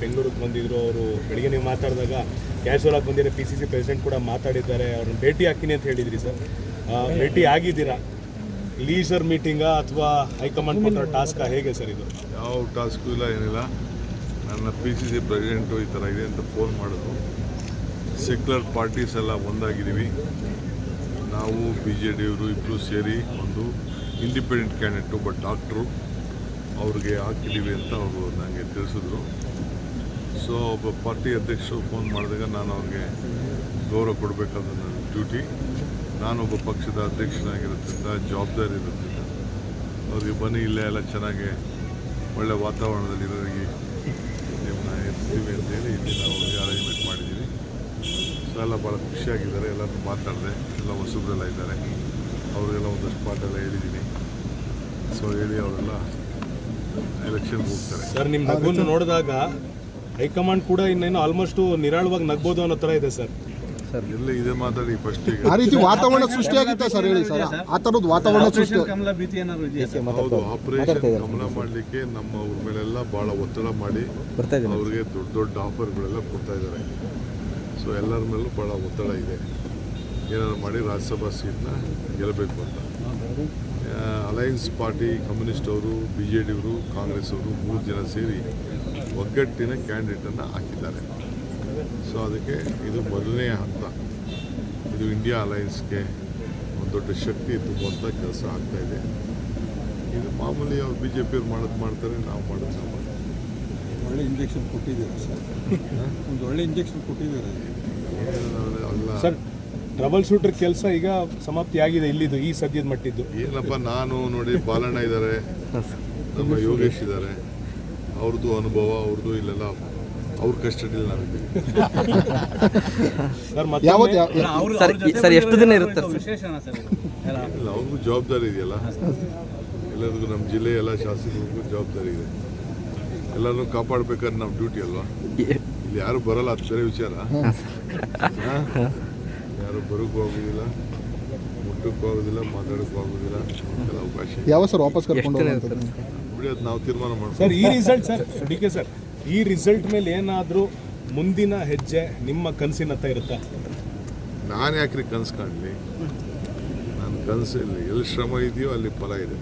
ಬೆಂಗಳೂರಿಗೆ ಬಂದಿದ್ರು. ಅವರು ಬೆಳಿಗ್ಗೆ ನೀವು ಮಾತಾಡಿದಾಗ ಕ್ಯಾಶುವಲ್ ಆಗಿ ಬಂದಿರೋ PCC ಪ್ರೆಸಿಡೆಂಟ್ ಕೂಡ ಮಾತಾಡಿದ್ದಾರೆ. ಅವ್ರನ್ನ ಭೇಟಿ ಹಾಕಿನಿ ಅಂತ ಹೇಳಿದ್ರಿ ಸರ್, ಭೇಟಿ ಆಗಿದ್ದೀರಾ? ಲೀಸರ್ ಮೀಟಿಂಗಾ ಅಥವಾ ಹೈಕಮಾಂಡ್ ಕೊಟ್ಟರೆ ಟಾಸ್ಕಾ, ಹೇಗೆ ಸರ್ ಇದು? ಯಾವ ಟಾಸ್ಕು ಇಲ್ಲ, ಏನಿಲ್ಲ. ನನ್ನ PCC ಪ್ರೆಸಿಡೆಂಟು ಈ ಥರ ಇದೆ ಅಂತ ಫೋನ್ ಮಾಡಿದ್ರು. ಸೆಕ್ಯುಲರ್ ಪಾರ್ಟೀಸ್ ಎಲ್ಲ ಒಂದಾಗಿದ್ದೀವಿ. ನಾವು BJD ಅವರು ಇಬ್ಬರು ಸೇರಿ ಒಂದು ಇಂಡಿಪೆಂಡೆಂಟ್ ಕ್ಯಾಂಡಿಡೇಟು ಬಟ್ ಡಾಕ್ಟ್ರು ಅವ್ರಿಗೆ ಹಾಕಿದ್ದೀವಿ ಅಂತ ಅವರು ನನಗೆ ತಿಳಿಸಿದ್ರು. ಸೊ ಒಬ್ಬ ಪಾರ್ಟಿ ಅಧ್ಯಕ್ಷರು ಫೋನ್ ಮಾಡಿದಾಗ ನಾನು ಅವ್ರಿಗೆ ಗೌರವ ಕೊಡಬೇಕಾದ ನನ್ನ ಡ್ಯೂಟಿ. ನಾನೊಬ್ಬ ಪಕ್ಷದ ಅಧ್ಯಕ್ಷನಾಗಿರೋದ್ರಿಂದ ಜವಾಬ್ದಾರಿ ಇರೋದ್ರಿಂದ ಅವ್ರಿಗೆ ಬನ್ನಿ ಇಲ್ಲೇ ಎಲ್ಲ ಚೆನ್ನಾಗಿ ಒಳ್ಳೆ ವಾತಾವರಣದಲ್ಲಿ ಇರೋರಿಗೆ ನಿಮ್ಮನ್ನ ಇರ್ತೀವಿ ಅಂತೇಳಿ ಇಲ್ಲಿ ನಾವು ಅರೇಂಜ್ಮೆಂಟ್ ಮಾಡಿದ್ದೀವಿ. ಸೊ ಎಲ್ಲ ಭಾಳ ಖುಷಿಯಾಗಿದ್ದಾರೆ. ಎಲ್ಲರೂ ಮಾತಾಡಿದೆ, ಎಲ್ಲ ಹೊಸಬ್ರೆಲ್ಲ ಇದ್ದಾರೆ, ಅವರಿಗೆಲ್ಲ ಒಂದಷ್ಟು ಪಾಠೆಲ್ಲ ಹೇಳಿದ್ದೀನಿ. ಸೊ ಹೇಳಿ ಅವರೆಲ್ಲ ಎಲೆಕ್ಷನ್ಗೆ ಹೋಗ್ತಾರೆ. ಸರ್, ನಿಮ್ಮ ನಗುವನ್ನು ನೋಡಿದಾಗ ಹೈಕಮಾಂಡ್ ಕೂಡ ಇನ್ನೇನು ಆಲ್ಮೋಸ್ಟ್ ನಿರಾಳವಾಗಿ ನಗ್ಬೋದು ಅನ್ನೋ ಥರ ಇದೆ ಸರ್. ಎಲ್ಲ ಇದೇ ಮಾತಾಡಿ ಫಸ್ಟ್. ಆ ರೀತಿ ವಾತಾವರಣ ಸೃಷ್ಟಿಯಾಗಿತ್ತ ಸರ್, ಹೇಳಿ ಸರ್. ಆ ಥರದ ವಾತಾವರಣ ಸೃಷ್ಟಿ ಹೌದು, ಆಪರೇಷನ್ ಕಮಲ ಮಾಡಲಿಕ್ಕೆ ನಮ್ಮ ಅವ್ರ ಮೇಲೆಲ್ಲ ಭಾಳ ಒತ್ತಡ ಮಾಡಿ ಅವ್ರಿಗೆ ದೊಡ್ಡ ದೊಡ್ಡ ಆಫರ್ಗಳೆಲ್ಲ ಕೊಡ್ತಾ ಇದ್ದಾರೆ. ಸೊ ಎಲ್ಲರ ಮೇಲೂ ಭಾಳ ಒತ್ತಡ ಇದೆ, ಏನಾದ್ರು ಮಾಡಿ ರಾಜ್ಯಸಭಾ ಸೀಟ್ನ ಗೆಲ್ಲಬೇಕು ಅಂತ. ಅಲಯನ್ಸ್ ಪಾರ್ಟಿ, ಕಮ್ಯುನಿಸ್ಟ್ ಅವರು, BJD ಅವರು, ಕಾಂಗ್ರೆಸ್ ಅವರು 3 ಜನ ಸೇರಿ ಒಗ್ಗಟ್ಟಿನ ಕ್ಯಾಂಡಿಡೇಟನ್ನು ಹಾಕಿದ್ದಾರೆ. ಸೊ ಅದಕ್ಕೆ ಇದು ಮೊದಲನೇ ಹಂತ. ಇದು ಇಂಡಿಯಾ ಅಲಯನ್ಸ್ಗೆ ಒಂದು ದೊಡ್ಡ ಶಕ್ತಿ ತುಂಬುವಂಥ ಕೆಲಸ ಆಗ್ತಾಯಿದೆ. ಇದು ಮಾಮೂಲಿ ಅವ್ರು BJP ಅವ್ರು ಮಾಡ್ತಾರೆ, ನಾವು ಮಾಡೋದು ನಾವು ಮಾಡ್ತೀವಿ. ಒಳ್ಳೆ ಇಂಜೆಕ್ಷನ್ ಕೊಟ್ಟಿದ್ದೀರಾ ಸರ್, ಒಂದು ಒಳ್ಳೆ ಇಂಜೆಕ್ಷನ್ ಕೊಟ್ಟಿದ್ದೀರಾ ಅಲ್ಲ ಸರ್. ಟ್ರಬಲ್ ಶೂಟರ್ ಕೆಲಸ ಈಗ ಸಮಾಪ್ತಿ ಆಗಿದೆ ಇಲ್ಲಿದು, ಈ ಸದ್ಯದ ಮಟ್ಟಿದ್ದು. ಏನಪ್ಪ, ನಾನು ನೋಡಿ ಬಾಲಣ್ಣ ಇದ್ದಾರೆ, ನಮ್ಮ ಯೋಗೇಶ್ ಇದ್ದಾರೆ, ಅವ್ರದ್ದು ಅನುಭವ, ಅವ್ರದ್ದು ಇಲ್ಲೆಲ್ಲ ಅವ್ರ ಕಸ್ಟಡಿಯಲ್ಲಿ ನಾವಿದ್ದೀವಿ. ಸರ್ ಎಷ್ಟು ದಿನ ಇರುತ್ತೆ ಇಲ್ಲ, ಅವ್ರಿಗೂ ಜವಾಬ್ದಾರಿ ಇದೆಯಲ್ಲ, ಎಲ್ಲರಿಗೂ ನಮ್ಮ ಜಿಲ್ಲೆ ಎಲ್ಲ ಶಾಸಕರಿಗೂ ಜವಾಬ್ದಾರಿ ಇದೆ. ಎಲ್ಲರನ್ನೂ ಕಾಪಾಡಬೇಕಾದ್ರೆ ನಮ್ಮ ಡ್ಯೂಟಿ ಅಲ್ವಾ. ಇಲ್ಲಿ ಯಾರು ಬರಲ್ಲ, ಅದು ಬೇರೆ ವಿಚಾರ. ಯಾರು ಬರೋಕ್ಕೂ ಆಗೋದಿಲ್ಲ, ಮುಟ್ಟಕ್ಕೂ ಆಗೋದಿಲ್ಲ, ಮಾತಾಡೋಕ್ಕೂ ಆಗೋದಿಲ್ಲ, ಎಲ್ಲ ಅವಕಾಶ. ಯಾವ ಸರ್ ವಾಪಸ್ ಕರ್ಕೊಂಡು ಬಿಡೋದು ನಾವು ತೀರ್ಮಾನ ಮಾಡ್ತೀವಿ. ಸರ್, ಈ ರಿಸಲ್ಟ್ ಸರ್ DK ಸರ್, ಈ ರಿಸಲ್ಟ್ ಮೇಲೆ ಏನಾದರೂ ಮುಂದಿನ ಹೆಜ್ಜೆ ನಿಮ್ಮ ಕನಸಿನತ್ತ ಇರುತ್ತಾ? ನಾನು ಯಾಕ್ರಿ ಕನಸು ಕಾಣಲಿ? ನನ್ನ ಕನಸಲ್ಲಿ ಎಲ್ಲಿ ಶ್ರಮ ಇದೆಯೋ ಅಲ್ಲಿ ಫಲ ಇದೆ.